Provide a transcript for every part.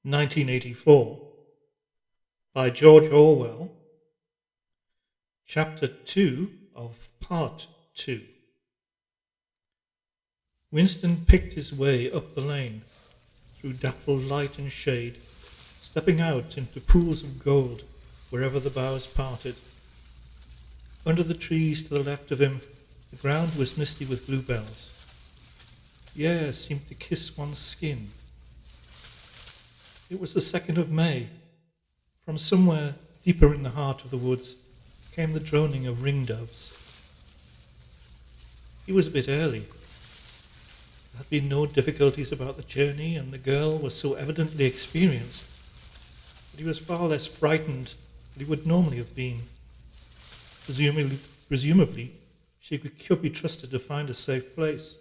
1984, by George Orwell, Chapter 2 of Part 2. Winston picked his way up the lane, through dappled light and shade, stepping out into pools of gold wherever the boughs parted. Under the trees to the left of him, the ground was misty with bluebells. The air seemed to kiss one's skin. It was the 2nd of May. From somewhere deeper in the heart of the woods came the droning of ringdoves. He was a bit early. There had been no difficulties about the journey, and the girl was so evidently experienced that he was far less frightened than he would normally have been. Presumably, she could be trusted to find a safe place.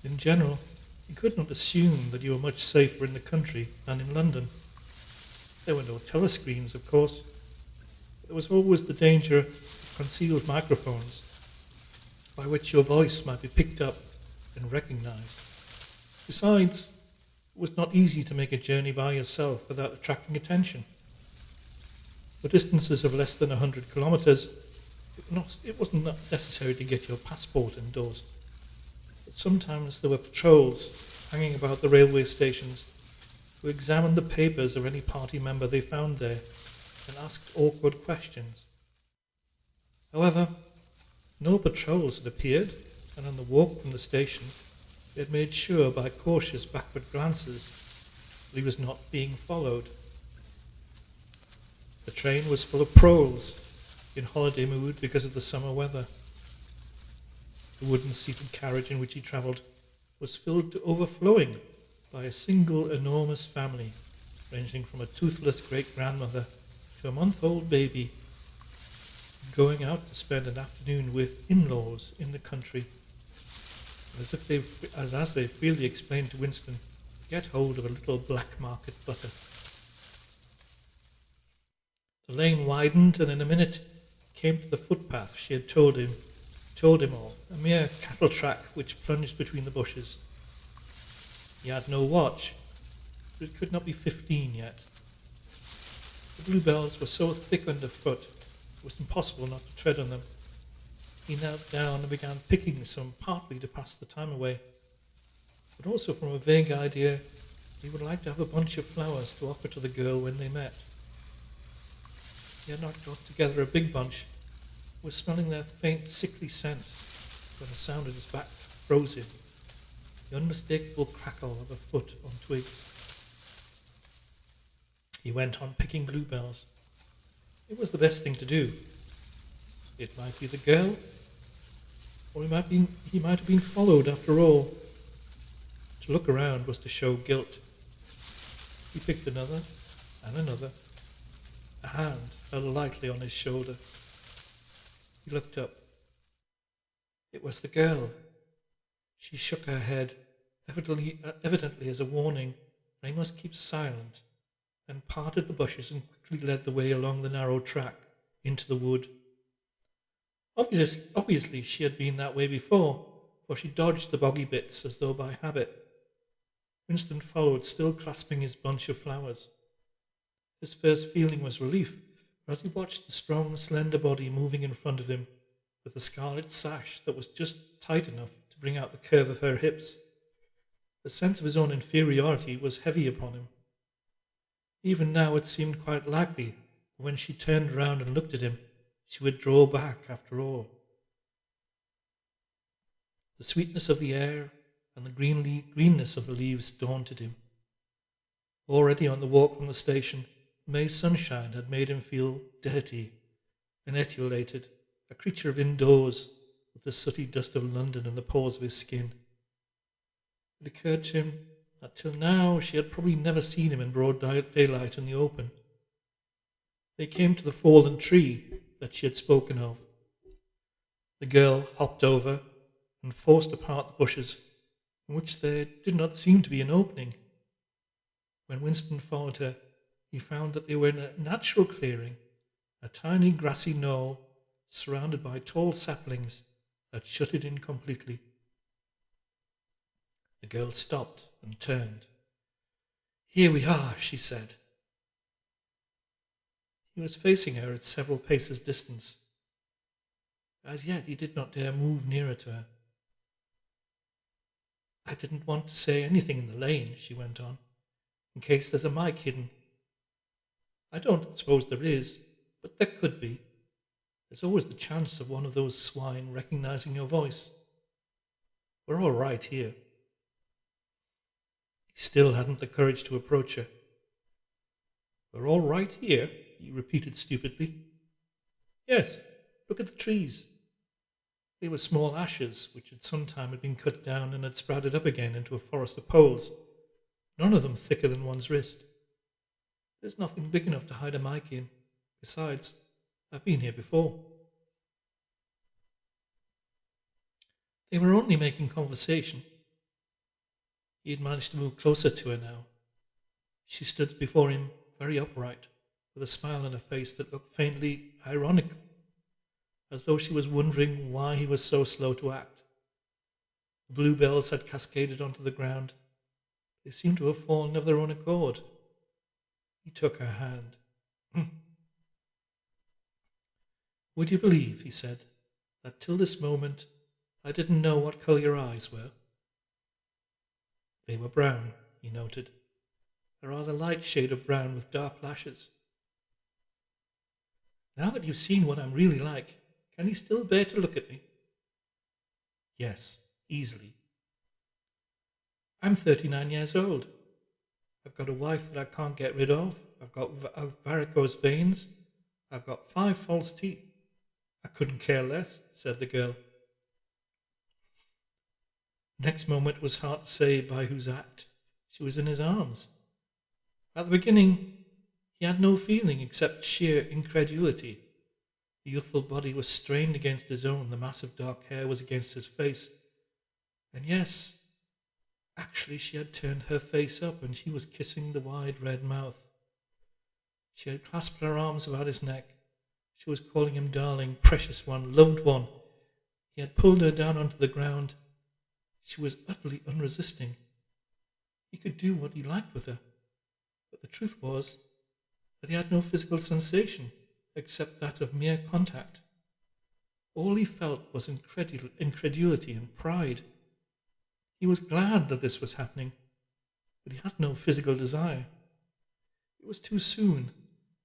In general, he could not assume that you were much safer in the country than in London. There were no telescreens, of course, but there was always the danger of concealed microphones by which your voice might be picked up and recognized. Besides, it was not easy to make a journey by yourself without attracting attention. For distances of less than 100 kilometres, it wasn't necessary to get your passport endorsed. But sometimes there were patrols hanging about the railway stations who examined the papers of any party member they found there and asked awkward questions. However, no patrols had appeared, and on the walk from the station they had made sure by cautious backward glances that he was not being followed. The train was full of proles in holiday mood because of the summer weather. The wooden-seated carriage in which he travelled was filled to overflowing by a single enormous family, ranging from a toothless great-grandmother to a month-old baby, going out to spend an afternoon with in-laws in the country, as they freely explained to Winston, to get hold of a little black market butter. The lane widened, and in a minute came to the footpath she had told him of, a mere cattle track which plunged between the bushes. He had no watch, but it could not be 15 yet. The bluebells were so thick underfoot it was impossible not to tread on them. He knelt down and began picking some, partly to pass the time away, but also from a vague idea he would like to have a bunch of flowers to offer to the girl when they met. He had not got together a big bunch, was smelling their faint, sickly scent when the sound at his back froze him, the unmistakable crackle of a foot on twigs. He went on picking bluebells. It was the best thing to do. It might be the girl, or he might have been followed after all. To look around was to show guilt. He picked another and another. A hand fell lightly on his shoulder. He looked up. It was the girl. She shook her head, evidently as a warning that he must keep silent, and parted the bushes and quickly led the way along the narrow track into the wood. Obviously she had been that way before, for she dodged the boggy bits as though by habit. Winston followed, still clasping his bunch of flowers. His first feeling was relief, but as he watched the strong, slender body moving in front of him, with the scarlet sash that was just tight enough to bring out the curve of her hips, the sense of his own inferiority was heavy upon him. Even now it seemed quite likely that when she turned round and looked at him, she would draw back after all. The sweetness of the air and the greenness of the leaves daunted him. Already on the walk from the station, May sunshine had made him feel dirty and etiolated, a creature of indoors, with the sooty dust of London in the pores of his skin. It occurred to him that till now she had probably never seen him in broad daylight in the open. They came to the fallen tree that she had spoken of. The girl hopped over and forced apart the bushes, in which there did not seem to be an opening. When Winston followed her, he found that they were in a natural clearing, a tiny grassy knoll surrounded by tall saplings that shut it in completely. The girl stopped and turned. Here we are, she said. He was facing her at several paces' distance. As yet he did not dare move nearer to her. I didn't want to say anything in the lane, she went on, in case there's a mic hidden. I don't suppose there is, but there could be. There's always the chance of one of those swine recognizing your voice. We're all right here. He still hadn't the courage to approach her. We're all right here, he repeated stupidly. Yes, look at the trees. They were small ashes, which at some time had been cut down and had sprouted up again into a forest of poles, none of them thicker than one's wrist. There's nothing big enough to hide a mic in. Besides, I've been here before. They were only making conversation. He had managed to move closer to her now. She stood before him, very upright, with a smile on her face that looked faintly ironical, as though she was wondering why he was so slow to act. The bluebells had cascaded onto the ground. They seemed to have fallen of their own accord. He took her hand. Would you believe, he said, that till this moment I didn't know what colour your eyes were? They were brown, he noted, a rather light shade of brown with dark lashes. Now that you've seen what I'm really like, can you still bear to look at me? Yes, easily. I'm 39 years old. I've got a wife that I can't get rid of. I've got varicose veins. I've got 5 false teeth. I couldn't care less, said the girl. Next moment it was hard to say by whose act. She was in his arms. At the beginning, he had no feeling except sheer incredulity. The youthful body was strained against his own, the mass of dark hair was against his face. And yes, actually she had turned her face up and she was kissing the wide red mouth. She had clasped her arms about his neck. She was calling him darling, precious one, loved one. He had pulled her down onto the ground. She was utterly unresisting. He could do what he liked with her. But the truth was that he had no physical sensation except that of mere contact. All he felt was incredulity and pride. He was glad that this was happening, but he had no physical desire. It was too soon.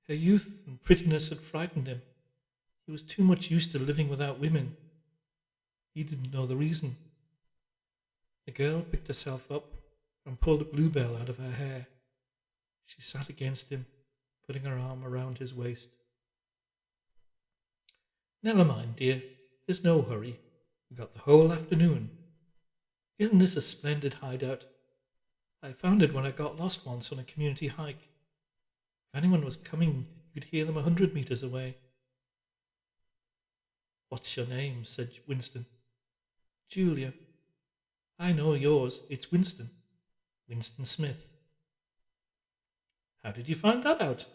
Her youth and prettiness had frightened him. He was too much used to living without women. He didn't know the reason. The girl picked herself up and pulled a bluebell out of her hair. She sat against him, putting her arm around his waist. Never mind, dear. There's no hurry. We've got the whole afternoon. Isn't this a splendid hideout? I found it when I got lost once on a community hike. If anyone was coming, you could hear them 100 meters away. What's your name? Said Winston. Julia. I know yours. It's Winston. Winston Smith. How did you find that out?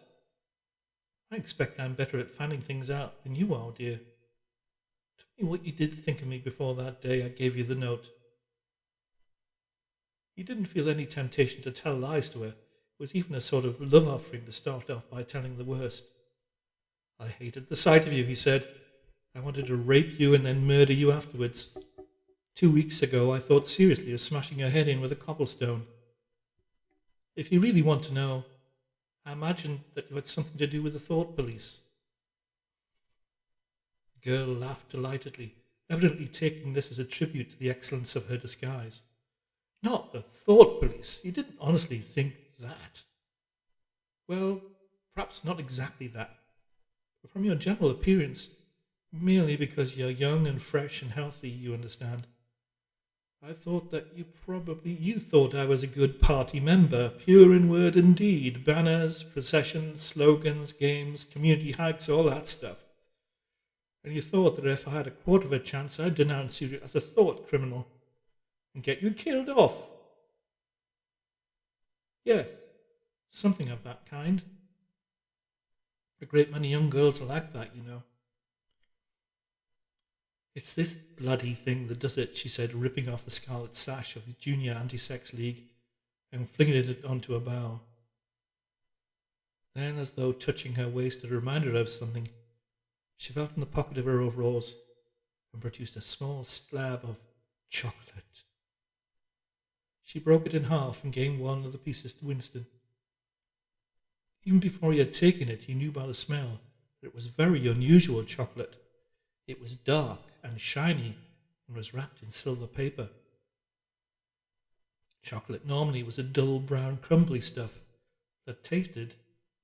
I expect I'm better at finding things out than you are, dear. Tell me what you did think of me before that day I gave you the note. He didn't feel any temptation to tell lies to her. It was even a sort of love offering to start off by telling the worst. I hated the sight of you, he said. I wanted to rape you and then murder you afterwards. 2 weeks ago I thought seriously of smashing your head in with a cobblestone. If you really want to know, I imagined that you had something to do with the thought police. The girl laughed delightedly, evidently taking this as a tribute to the excellence of her disguise. Not the thought police. You didn't honestly think that. Well, perhaps not exactly that. But from your general appearance, merely because you're young and fresh and healthy, you understand. I thought that you thought I was a good party member, pure in word and deed, banners, processions, slogans, games, community hikes, all that stuff. And you thought that if I had a quarter of a chance, I'd denounce you as a thought criminal and get you killed off. Yes, something of that kind. A great many young girls are like that, you know. It's this bloody thing that does it, she said, ripping off the scarlet sash of the Junior Anti-Sex League and flinging it onto a bough. Then, as though touching her waist to remind her of something, she felt in the pocket of her overalls and produced a small slab of chocolate. She broke it in half and gave one of the pieces to Winston. Even before he had taken it, he knew by the smell that it was very unusual chocolate. It was dark and shiny and was wrapped in silver paper. Chocolate normally was a dull brown crumbly stuff that tasted,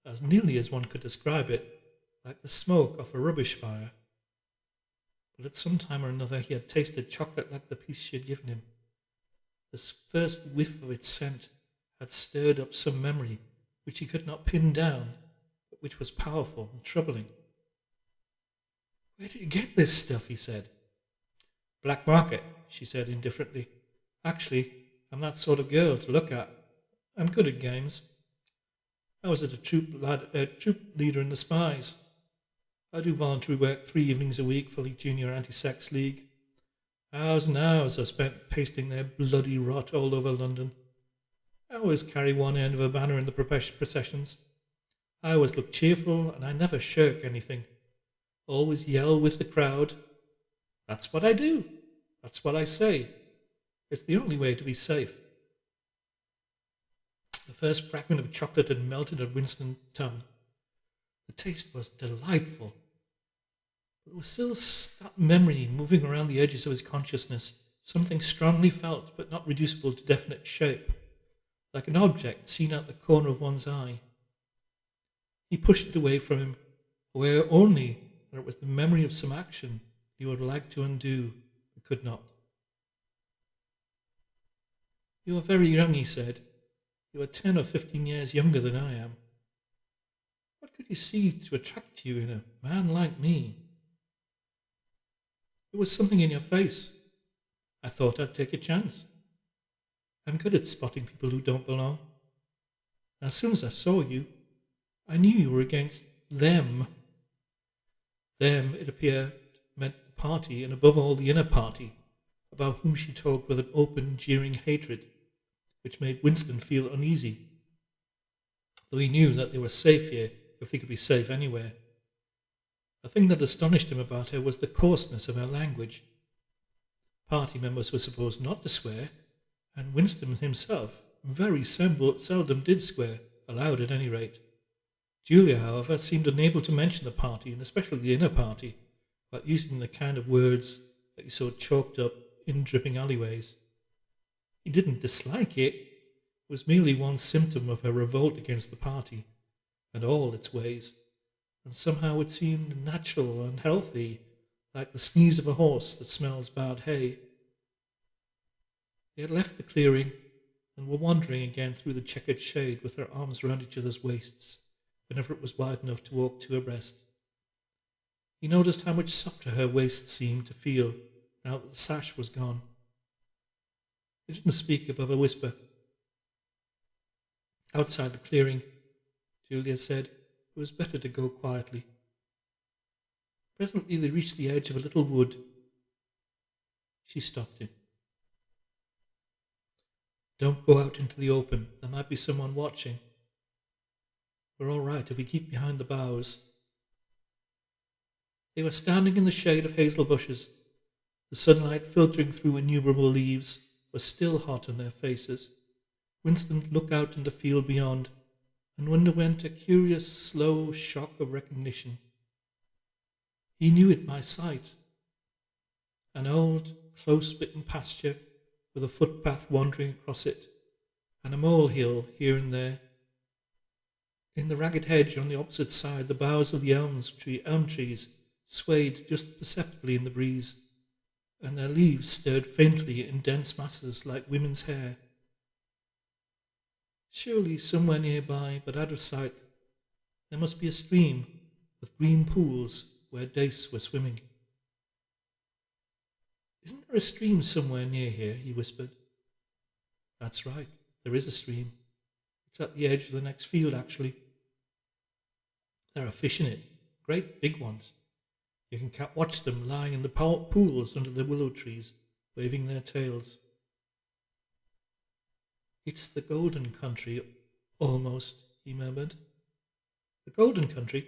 as nearly as one could describe it, like the smoke off a rubbish fire. But at some time or another he had tasted chocolate like the piece she had given him. This first whiff of its scent had stirred up some memory which he could not pin down, but which was powerful and troubling. "Where did you get this stuff?" he said. "Black market," she said indifferently. "Actually, I'm that sort of girl to look at. I'm good at games. I was at a troop leader in the Spies. I do voluntary work 3 evenings a week for the Junior Anti-Sex League. Hours and hours I've spent pasting their bloody rot all over London. I always carry one end of a banner in the processions. I always look cheerful, and I never shirk anything. Always yell with the crowd. That's what I do. That's what I say. It's the only way to be safe." The first fragment of chocolate had melted on Winston's tongue. The taste was delightful. But there was still that memory moving around the edges of his consciousness, something strongly felt but not reducible to definite shape, like an object seen out the corner of one's eye. He pushed it away from him, aware only that it was the memory of some action he would like to undo, but could not. "You are very young," he said. "You are 10 or 15 years younger than I am. What could you see to attract you in a man like me?" "There was something in your face. I thought I'd take a chance. I'm good at spotting people who don't belong. And as soon as I saw you, I knew you were against them." Them, it appeared, meant the party, and above all the inner party, about whom she talked with an open, jeering hatred, which made Winston feel uneasy, though he knew that they were safe here if they could be safe anywhere. The thing that astonished him about her was the coarseness of her language. Party members were supposed not to swear, and Winston himself very seldom did swear, aloud at any rate. Julia, however, seemed unable to mention the party, and especially the inner party, without using the kind of words that you saw chalked up in dripping alleyways. He didn't dislike it. It was merely one symptom of her revolt against the party and all its ways, and somehow it seemed natural and healthy, like the sneeze of a horse that smells bad hay. They had left the clearing and were wandering again through the checkered shade with their arms round each other's waists whenever it was wide enough to walk two abreast. He noticed how much softer her waist seemed to feel now that the sash was gone. He didn't speak above a whisper. Outside the clearing, Julia said it was better to go quietly. Presently they reached the edge of a little wood. She stopped him. "Don't go out into the open. There might be someone watching. We're all right if we keep behind the boughs." They were standing in the shade of hazel bushes. The sunlight filtering through innumerable leaves was still hot on their faces. Winston looked out into the field beyond and underwent a curious, slow shock of recognition. He knew it by sight. An old, close-bitten pasture with a footpath wandering across it, and a molehill here and there. In the ragged hedge on the opposite side, the boughs of the elm trees swayed just perceptibly in the breeze, and their leaves stirred faintly in dense masses like women's hair. Surely somewhere nearby, but out of sight, there must be a stream with green pools where dace were swimming. "Isn't there a stream somewhere near here?" he whispered. "That's right, there is a stream. It's at the edge of the next field, actually. There are fish in it, great big ones. You can watch them lying in the pools under the willow trees, waving their tails." It's the golden country, almost, he murmured. The golden country?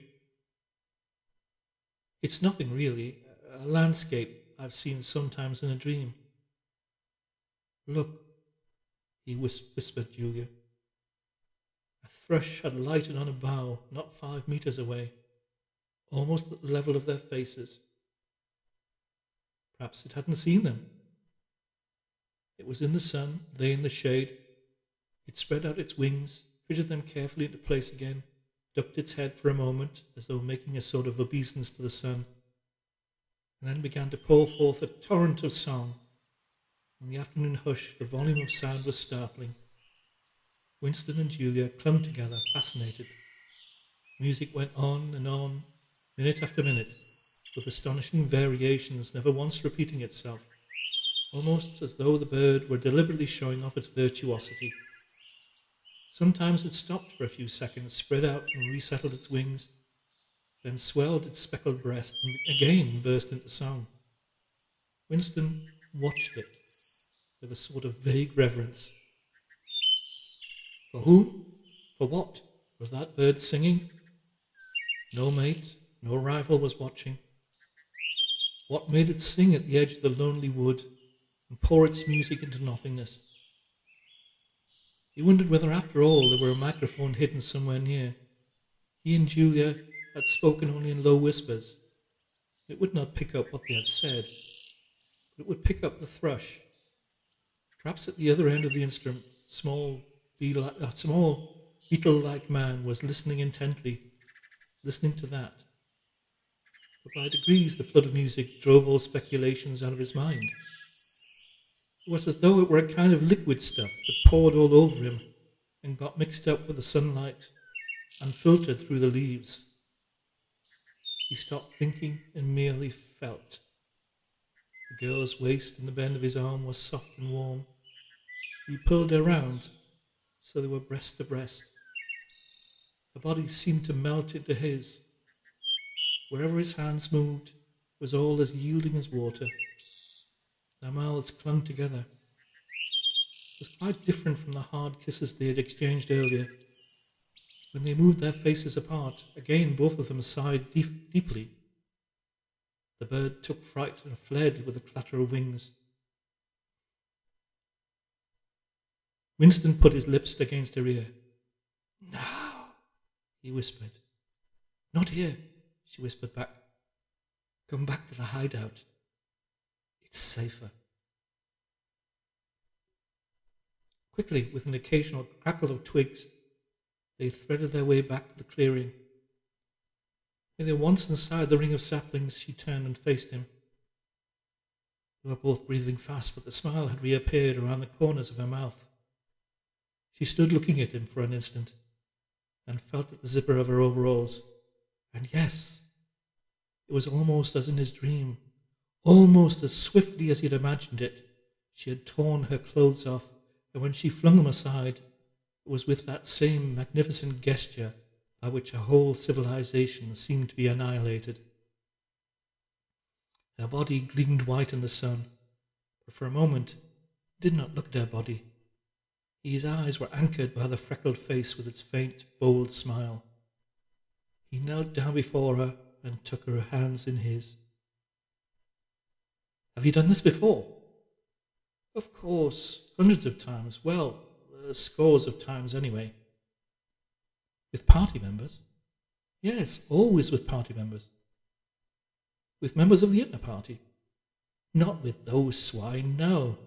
It's nothing really, a landscape I've seen sometimes in a dream. Look, he whispered Julia. A thrush had lighted on a bough not 5 meters away, almost at the level of their faces. Perhaps it hadn't seen them. It was in the sun, lay in the shade. It spread out its wings, fitted them carefully into place again, ducked its head for a moment as though making a sort of obeisance to the sun, and then began to pour forth a torrent of song. In the afternoon hush, the volume of sound was startling. Winston and Julia clung together, fascinated. Music went on, minute after minute, with astonishing variations never once repeating itself, almost as though the bird were deliberately showing off its virtuosity. Sometimes it stopped for a few seconds, spread out and resettled its wings, then swelled its speckled breast and again burst into song. Winston watched it with a sort of vague reverence. For whom? For what? Was that bird singing? No mate, no rival was watching. What made it sing at the edge of the lonely wood and pour its music into nothingness? He wondered whether after all there were a microphone hidden somewhere near. He and Julia had spoken only in low whispers. It would not pick up what they had said, but it would pick up the thrush. Perhaps at the other end of the instrument, small beetle-like man was listening intently, listening to that. But by degrees the flood of music drove all speculations out of his mind. It was as though it were a kind of liquid stuff that poured all over him and got mixed up with the sunlight and filtered through the leaves. He stopped thinking and merely felt. The girl's waist and the bend of his arm was soft and warm. He pulled her round, so they were breast to breast. Her body seemed to melt into his. Wherever his hands moved was all as yielding as water. Their mouths clung together. It was quite different from the hard kisses they had exchanged earlier. When they moved their faces apart, again both of them sighed deeply. The bird took fright and fled with a clatter of wings. Winston put his lips against her ear. "No," he whispered. "Not here," she whispered back. "Come back to the hideout. It's safer." Quickly, with an occasional crackle of twigs, they threaded their way back to the clearing. When they were once inside the ring of saplings, she turned and faced him. They were both breathing fast, but the smile had reappeared around the corners of her mouth. She stood looking at him for an instant, and felt at the zipper of her overalls. And yes, it was almost as in his dream, almost as swiftly as he had imagined it. She had torn her clothes off, and when she flung them aside, it was with that same magnificent gesture by which her whole civilization seemed to be annihilated. Her body gleamed white in the sun, but for a moment he did not look at her body. His eyes were anchored by the freckled face with its faint, bold smile. He knelt down before her and took her hands in his. "Have you done this before?" "Of course, hundreds of times. Well, scores of times anyway." "With party members?" "Yes, always with party members." "With members of the inner party?" "Not with those swine, no.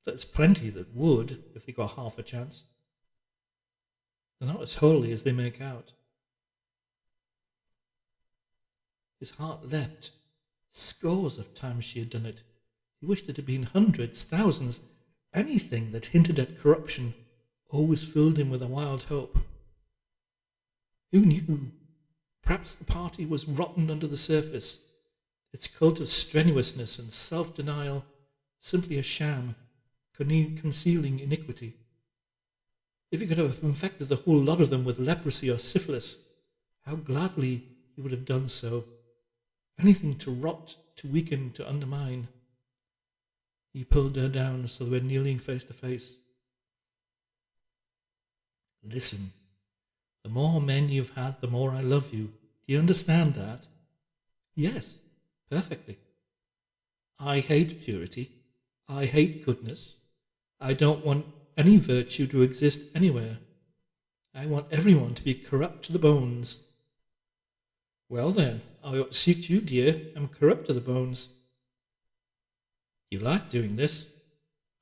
There's plenty that would, if they got half a chance. They're not as holy as they make out." His heart leapt. Scores of times she had done it. He wished it had been hundreds, thousands. Anything that hinted at corruption always filled him with a wild hope. Who knew? Perhaps the party was rotten under the surface, its cult of strenuousness and self-denial simply a sham, concealing iniquity. If he could have infected the whole lot of them with leprosy or syphilis, how gladly he would have done so. Anything to rot, to weaken, to undermine. He pulled her down so they were kneeling face to face. Listen, the more men you've had, the more I love you. Do you understand that? Yes, perfectly. I hate purity. I hate goodness. I don't want any virtue to exist anywhere. I want everyone to be corrupt to the bones. Well then, I ought to suit you, dear. I'm corrupt to the bones. You like doing this?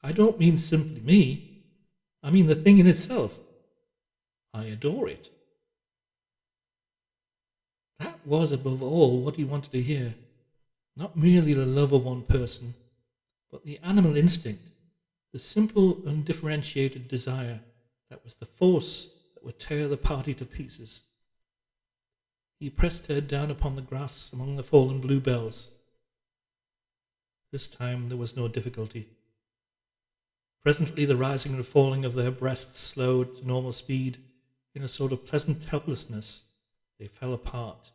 I don't mean simply me. I mean the thing in itself. I adore it. That was above all what he wanted to hear. Not merely the love of one person, but the animal instinct, the simple, undifferentiated desire that was the force that would tear the party to pieces. He pressed her down upon the grass among the fallen bluebells. This time there was no difficulty. Presently the rising and falling of their breasts slowed to normal speed. In a sort of pleasant helplessness, they fell apart.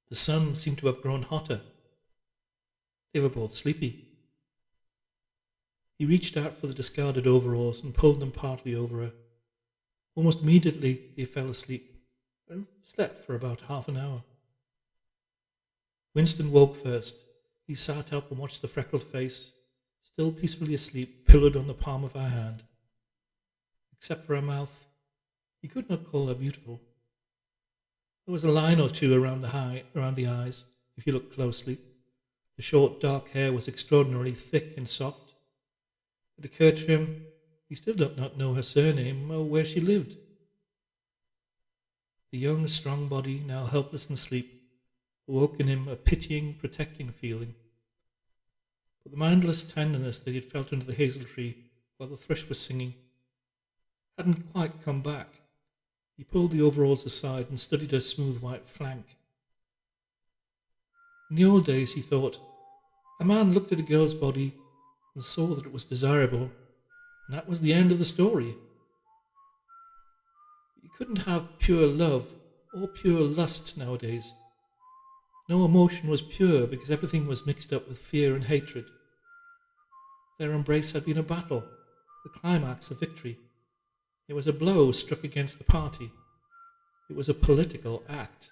The sun seemed to have grown hotter. They were both sleepy. He reached out for the discarded overalls and pulled them partly over her. Almost immediately they fell asleep and slept for about half an hour. Winston woke first. He sat up and watched the freckled face, still peacefully asleep, pillowed on the palm of her hand. Except for her mouth, he could not call her beautiful. There was a line or two around the eyes, if you looked closely. The short, dark hair was extraordinarily thick and soft. It occurred to him he still did not know her surname or where she lived. The young, strong body, now helpless in sleep, awoke in him a pitying, protecting feeling. But the mindless tenderness that he had felt under the hazel tree while the thrush was singing hadn't quite come back. He pulled the overalls aside and studied her smooth white flank. In the old days, he thought, a man looked at a girl's body and saw that it was desirable, and that was the end of the story. You couldn't have pure love or pure lust nowadays. No emotion was pure because everything was mixed up with fear and hatred. Their embrace had been a battle, the climax of victory. It was a blow struck against the party. It was a political act.